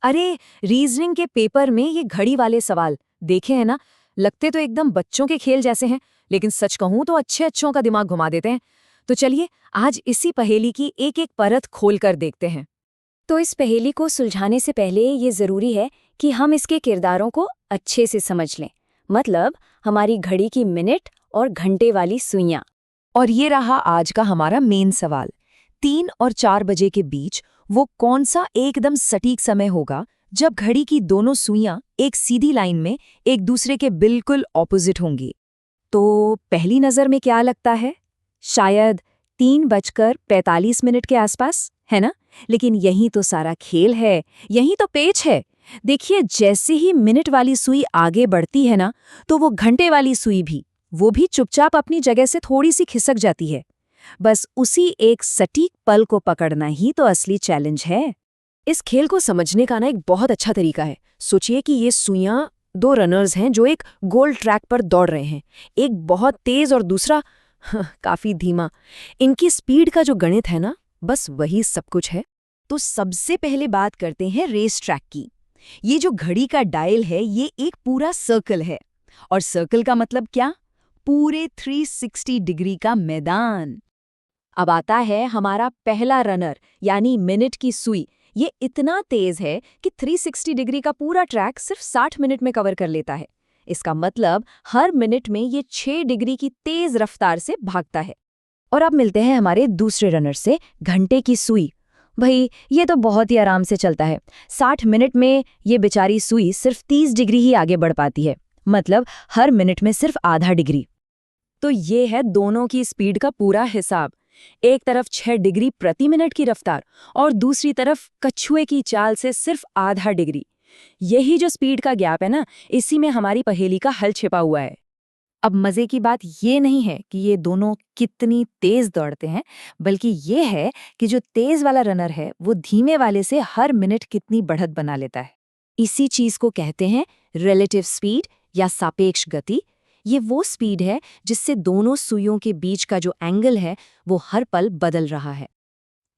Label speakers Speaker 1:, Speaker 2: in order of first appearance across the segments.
Speaker 1: अरे, रीजनिंग के पेपर में ये घड़ी वाले सवाल देखे हैं ना? लगते तो एकदम बच्चों के खेल जैसे हैं, लेकिन सच कहूं तो अच्छे अच्छों का दिमाग घुमा देते हैं। तो चलिए आज इसी पहेली की एक एक परत खोल कर देखते हैं।
Speaker 2: तो इस पहेली को सुलझाने से पहले ये ज़रूरी है कि हम इसके किरदारों को अच्छे से समझ लें। मतलब हमारी घड़ी की मिनट और घंटे वाली सुइयां।
Speaker 1: और ये रहा आज का हमारा मेन सवाल। 3 और 4 बजे के बीच वो कौन सा एकदम सटीक समय होगा जब घड़ी की दोनों सुइयां एक सीधी लाइन में एक दूसरे के बिल्कुल ऑपोजिट होंगी? तो पहली नजर में क्या लगता है? शायद 3:45 के आसपास, है ना? लेकिन यही तो सारा खेल है, यही तो पेच है। देखिए, जैसे ही मिनट वाली सुई आगे बढ़ती है ना, तो वो घंटे वाली सुई भी, वो भी चुपचाप अपनी जगह से थोड़ी सी खिसक जाती है। बस उसी एक सटीक पल को पकड़ना ही तो असली चैलेंज है। इस खेल को समझने का ना एक बहुत अच्छा तरीका है। सोचिए कि ये सुइयां दो रनर्स हैं जो एक गोल ट्रैक पर दौड़ रहे हैं। एक बहुत तेज और दूसरा काफी धीमा। इनकी स्पीड का जो गणित है ना, बस वही सब कुछ है। तो सबसे पहले बात करते हैं रेस ट्रैक की। ये जो घड़ी का डायल है, ये एक पूरा सर्कल है। और सर्कल का मतलब क्या? पूरे 360 डिग्री का मैदान। अब आता है हमारा पहला रनर, यानी मिनट की सुई। ये इतना तेज है कि 360 डिग्री का पूरा ट्रैक सिर्फ 60 मिनट में कवर कर लेता है। इसका मतलब हर मिनट में ये 6 डिग्री की तेज रफ्तार से भागता है। और अब मिलते हैं हमारे दूसरे रनर से, घंटे की सुई। भाई, ये तो बहुत ही आराम से चलता है। 60 मिनट में ये बेचारी सुई सिर्फ 30 डिग्री ही आगे बढ़ पाती है। मतलब हर मिनट में सिर्फ आधा डिग्री। तो ये है दोनों की स्पीड का पूरा हिसाब। एक तरफ 6 डिग्री प्रति मिनट की रफ्तार और दूसरी तरफ कछुए की चाल से सिर्फ आधा डिग्री। यही जो स्पीड का गैप है ना, इसी में हमारी पहेली का हल छिपा हुआ है। अब मजे की बात ये नहीं है कि ये दोनों कितनी तेज दौड़ते हैं, बल्कि ये है कि जो तेज वाला रनर है वो धीमे वाले से हर मिनट कितनी बढ़त बना लेता है। इसी चीज को कहते हैं रिलेटिव स्पीड या सापेक्ष गति। ये वो स्पीड है जिससे दोनों सुइयों के बीच का जो एंगल है वो हर पल बदल रहा है।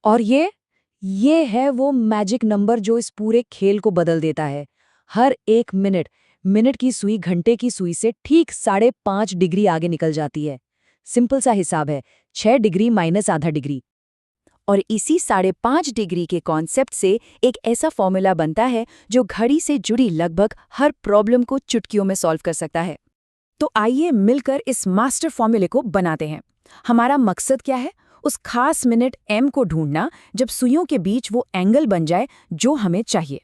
Speaker 1: और ये है वो मैजिक नंबर जो इस पूरे खेल को बदल देता है। हर एक मिनट मिनट की सुई घंटे की सुई से ठीक 5.5 डिग्री आगे निकल जाती है। सिंपल सा हिसाब है, 6 डिग्री माइनस आधा डिग्री। और इसी 5.5 डिग्री के कॉन्सेप्ट से एक ऐसा फॉर्मूला बनता है जो घड़ी से जुड़ी लगभग हर प्रॉब्लम को चुटकियों में सॉल्व कर सकता है। तो आइए मिलकर इस मास्टर फॉर्मूले को बनाते हैं। हमारा मकसद क्या है? उस खास मिनट m को ढूंढना जब सुइयों के बीच वो एंगल बन जाए जो हमें चाहिए।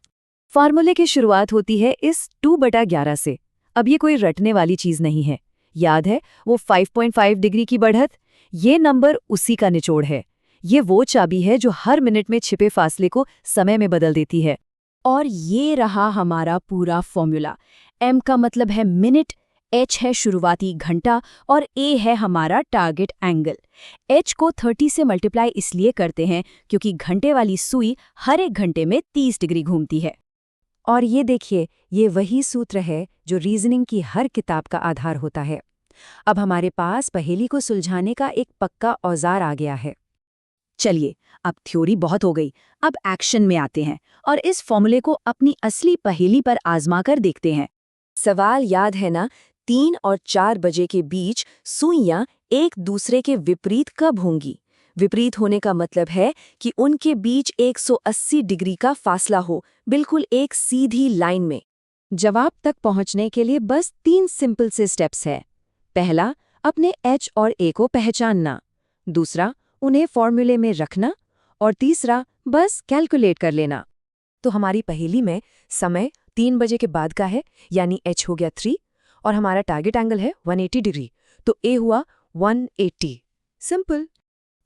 Speaker 1: फॉर्मूले की शुरुआत होती है इस 2/11 से। अब ये कोई रटने वाली चीज नहीं है। याद है वो 5.5 डिग्री की बढ़त? ये नंबर उसी का निचोड़ है। ये वो चाबी है जो हर मिनट में छिपे फासले को समय में बदल देती है। और ये रहा हमारा पूरा फॉर्मूला। m का मतलब है मिनट, h है शुरुआती घंटा और a है हमारा टारगेट एंगल। h को 30 से मल्टीप्लाई इसलिए करते हैं क्योंकि घंटे वाली सुई हर एक घंटे में 30 डिग्री घूमती है। और ये देखिए, ये वही सूत्र है जो रीजनिंग की हर किताब का आधार होता है। अब हमारे पास पहेली को सुलझाने का एक पक्का औजार आ गया है। चलिए, अब थ्योरी बहुत हो गई, अब एक्शन में आते हैं और इस फॉर्मूले को अपनी असली पहेली पर आजमा कर देखते हैं। सवाल याद है ना? 3 और 4 बजे के बीच सुइयां एक दूसरे के विपरीत कब होंगी? विपरीत होने का मतलब है कि उनके बीच 180 डिग्री का फासला हो, बिल्कुल एक सीधी लाइन में। जवाब तक पहुंचने के लिए बस 3 सिंपल से स्टेप्स है। पहला, अपने h और a को पहचानना। दूसरा, उन्हें फॉर्मूले में रखना। और तीसरा, बस कैलकुलेट कर लेना। तो हमारी पहेली में समय 3 बजे के बाद का है, यानी h हो गया 3 और हमारा टारगेट एंगल है 180 डिग्री, तो a हुआ 180। सिंपल।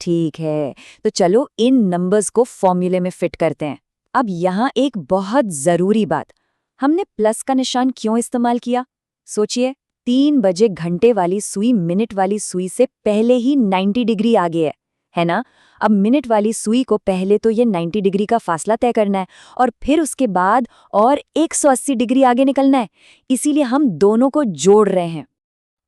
Speaker 1: ठीक है, तो चलो इन नंबर्स को फॉर्मूले में फिट करते हैं। अब यहाँ एक बहुत जरूरी बात, हमने प्लस का निशान क्यों इस्तेमाल किया? सोचिए, 3 बजे घंटे वाली सुई मिनट वाली सुई से पहले ही 90 डिग्री आगे है ना? अब मिनट वाली सुई को पहले तो ये 90 डिग्री का फासला तय करना है और फिर उसके बाद और 180 डिग्री आगे निकलना है। इसीलिए हम दोनों को जोड़ रहे हैं।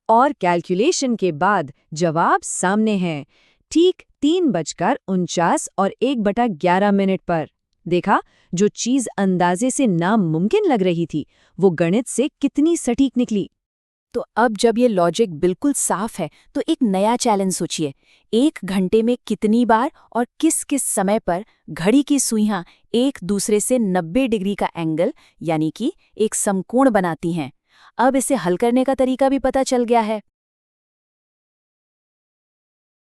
Speaker 1: और कैलकुलेशन के बाद जवाब सामने है, ठीक 3:49 और 1/11 मिनट पर। देखा, जो चीज अंदाजे से नामुमकिन लग रही थी वो गणित से कितनी सटीक निकली।
Speaker 2: तो अब जब ये लॉजिक बिल्कुल साफ है तो एक नया चैलेंज सोचिए। 1 घंटे में कितनी बार और किस किस समय पर घड़ी की सुइयां एक दूसरे से 90 डिग्री का एंगल यानी कि एक समकोण बनाती हैं। अब इसे हल करने का तरीका भी पता चल गया है।